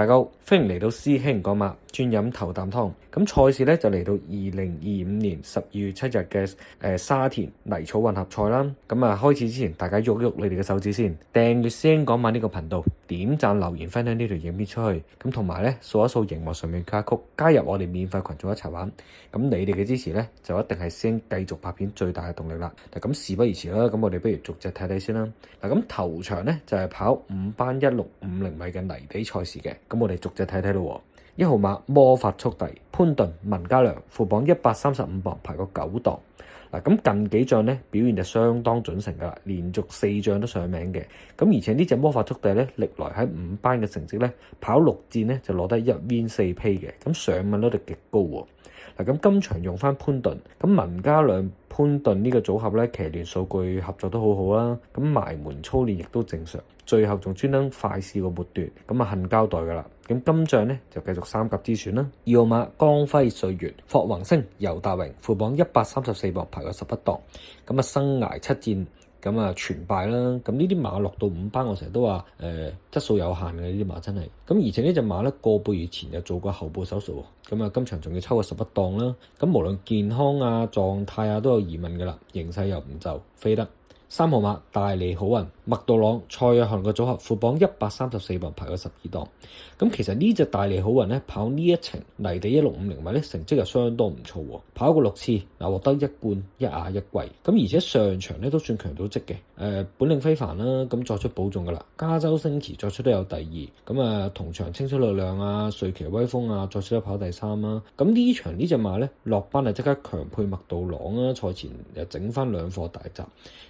大家好，歡迎嚟到師兄講馬，專飲頭啖湯。咁賽事咧就嚟到2025年12月7日嘅沙田泥草混合賽啦。咁開始之前，大家喐你哋嘅手指先，訂閱師兄講馬呢個頻道，點讚留言分享呢條影片出去。咁同埋咧掃一掃熒幕上面卡曲，加入我哋免費群組一齊玩。咁你哋嘅支持咧就一定係師兄繼續拍片最大嘅動力啦。嗱，咁事不宜遲啦，咁我哋不如逐隻睇睇先啦。嗱，咁頭場咧就係跑5班1650米嘅泥地賽事嘅，咁我哋逐隻睇睇咯。1號馬魔法速遞潘頓文家良副榜135磅，排過9檔。嗱，咁近幾仗咧表現就相當準成噶啦，連續4仗都上名嘅。咁而且呢隻魔法速遞咧，歷來喺5班嘅成績咧，跑6戰咧就攞得1 win 4匹嘅，咁上馬率極高喎。嗱，咁今場用翻潘頓，咁文家良潘頓呢個組合咧，騎練數據合作都好好啦，咁埋門操練亦都正常，最後仲專登快試過末段，咁恨交代噶啦。咁今仗咧就繼續三甲之選啦。2號馬光輝歲月霍宏星尤達榮副榜134磅，排過11檔，咁生涯7戰。咁全敗啦！咁呢啲馬落到5班，我成日都話質素有限嘅呢啲馬真係。咁而且呢隻馬咧個半月前就做過後部手術喎，咁今場仲要抽過11檔啦。咁無論健康啊、狀態啊都有疑問㗎啦，形勢又唔就飛得。3號馬大利好運麥道朗蔡約翰個組合副榜134磅，排過12檔。咁其實呢隻大利好運咧跑呢一程泥地1650米咧成績又相當唔錯喎，跑過6次嗱，獲得1冠1亞1季。咁而且上場咧都算強到職嘅，本領非凡啦。咁作出保重噶啦，加州星馳作出都有第2。咁同場青出力量啊、瑞奇威風啊作出都跑第3啦。咁呢場呢隻馬咧落班即刻強配麥道朗啦，賽前又整翻2課大閘。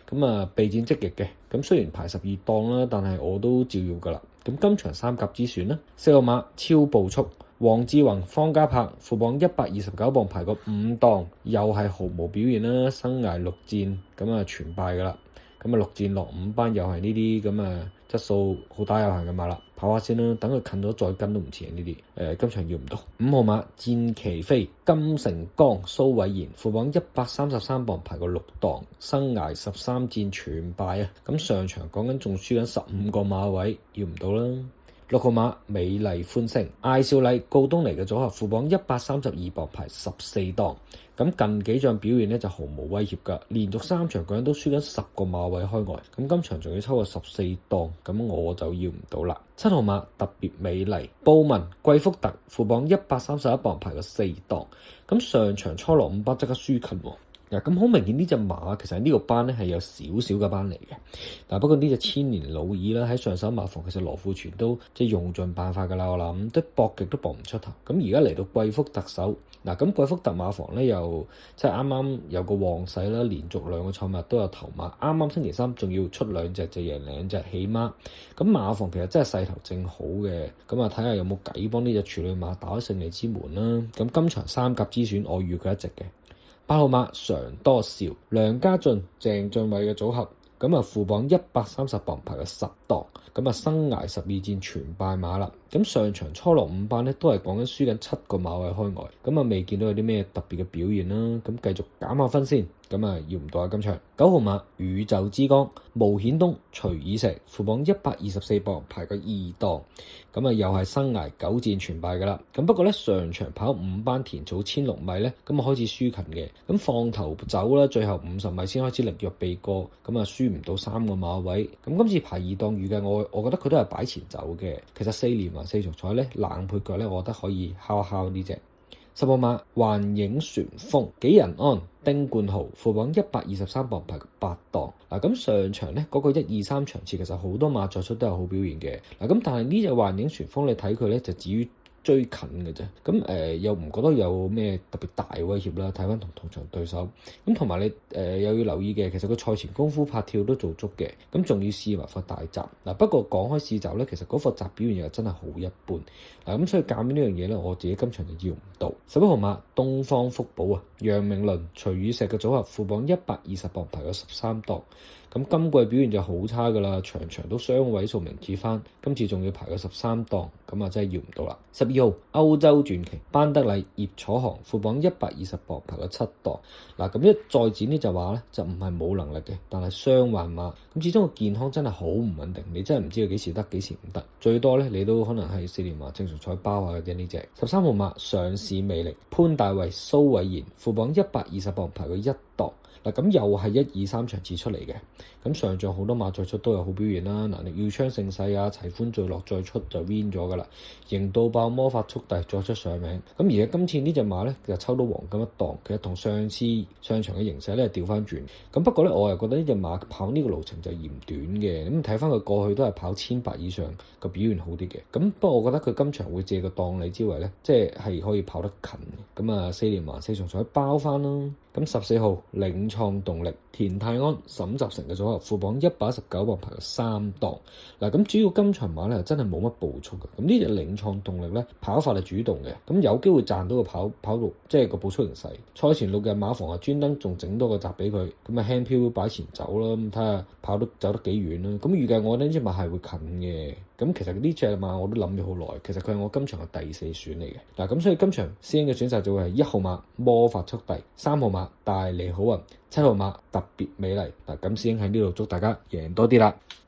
咁備戰積極嘅，咁雖然排12檔啦，但係我都照要噶啦。咁今場三甲之選啦，4號馬超步速黃志宏方家柏副榜129磅，排過5檔，又係毫無表現啦，生涯6戰咁全敗噶啦。咁6戰落5班，又係呢啲咁質素好打有限嘅馬啦，跑下先啦，等佢近咗再跟都唔遲呢啲。今場要唔到。5號馬戰旗飛金城江蘇偉賢副榜133磅，排過6檔，生涯13戰全敗啊！咁上場講緊仲輸緊15個馬位，要唔到啦。6號馬美麗歡聲艾少麗告東尼嘅組合副榜132磅，排14檔。咁近幾仗表現咧就毫無威脅㗎，連續3場個人都輸緊10個馬位開外。咁今場仲要抽過14檔，咁我就要唔到啦。7號馬特別美麗布文貴福特副榜131磅，排過4檔。咁上場初落5班即刻輸近喎。咁好明顯呢隻馬其實呢個班咧係有少少嘅班嚟嘅，但不過呢隻千年老二啦，喺上手馬房其實羅富全都即係用盡辦法㗎啦，我諗都搏極都搏唔出頭。咁而家嚟到貴福特手咁貴福特馬房咧又即係啱啱有個旺勢啦，連續2個賽馬都有頭馬，啱啱星期3仲要出2隻就贏2隻起碼。咁馬房其實真係勢頭正好嘅，咁睇下有冇計幫呢隻處女馬打開勝利之門啦。咁今場三甲之選我預佢一隻嘅。8號馬常多笑梁家俊鄭俊偉嘅組合，副榜130磅，排過10檔，生涯12戰全敗馬啦。咁上場初落5班咧都係講緊輸緊7個馬位開外，未見到有啲咩特別嘅表現啦。咁繼續減下分先，要唔到啊今場。9號馬宇宙之光巫顯東徐以石副榜124磅，排過2檔，又係生涯9戰全敗噶啦。不過咧上場跑5班田草1600米咧，開始輸近嘅，放頭走啦，最後50米先開始力弱避過，輸唔到3個馬位。今次排2檔預計我覺得佢都係擺前走嘅。其實4連環4重彩咧冷配腳咧，我覺得可以敲一敲呢隻。10號馬幻影旋風紀仁安丁冠豪副榜123磅，排8檔。咁上場咧嗰個1、2、3場次其實好多馬作出都有好表現嘅。但係呢隻幻影旋風你睇佢咧就至於追近嘅啫，又唔覺得有咩特別大威脅啦。睇翻同場對手，同埋你又要留意嘅，其實個賽前功夫拍跳都做足嘅，仲要試埋課大閘。不過講開試閘咧，其實嗰課閘表現又真係好一般。所以鑑於呢樣嘢咧，我自己今場就要唔到。11號馬東方福寶楊明倫徐宇石嘅組合副榜120磅，排咗13檔。咁今季表現就好差㗎啦，場場都雙位數名次翻，今次仲要排個13檔，咁啊真係要唔到啦。12號歐洲傳奇班德禮葉楚航副榜120磅排個7檔。嗱，咁一再展呢就話咧，就唔係冇能力嘅，但係傷患馬，咁始終個健康真係好唔穩定，你真係唔知佢幾時得幾時唔得，最多咧你都可能係4年馬正常賽包下嘅啫呢隻。13號馬上市魅力潘大衛蘇偉賢副榜120磅排個1檔。嗱，咁又係1、2、3場次出嚟嘅，咁上仗好多馬再出都有好表現啦。嗱，耀昌盛世啊，齊歡聚樂再出就 win 咗噶啦，型到爆魔法速遞再出上名。咁而家今次呢隻馬咧就抽到黃金一檔，其實同上次上場嘅形勢咧調翻轉。咁不過咧我又覺得呢隻馬跑呢個路程就嫌短嘅，咁睇翻佢過去都係跑1800以上個表現好啲嘅。咁不過我覺得佢今場會借個檔禮之位咧，即係可以跑得近嘅。咁啊4連環4場賽包翻咯。咁14號領創動力田泰安沈集成嘅組合副榜119磅排個3檔。嗱，咁主要今場馬咧真係冇乜步速嘅，咁呢隻領創動力咧跑法係主動嘅，咁有機會賺到個跑路，即係個步速形勢。賽前6日馬房啊專登仲整多個閘俾佢，咁啊輕飄擺前走啦，咁睇下跑得走得幾遠啦。咁預計我呢隻馬係會近嘅。咁其實呢隻馬我都諗咗好耐，其實佢係我今場嘅第4選嚟嘅。嗱，咁所以今場師兄嘅選擇就會係1號馬魔法速遞、3號馬大利好運、7號馬特別美麗。嗱，咁師兄喺呢度祝大家贏多啲啦〜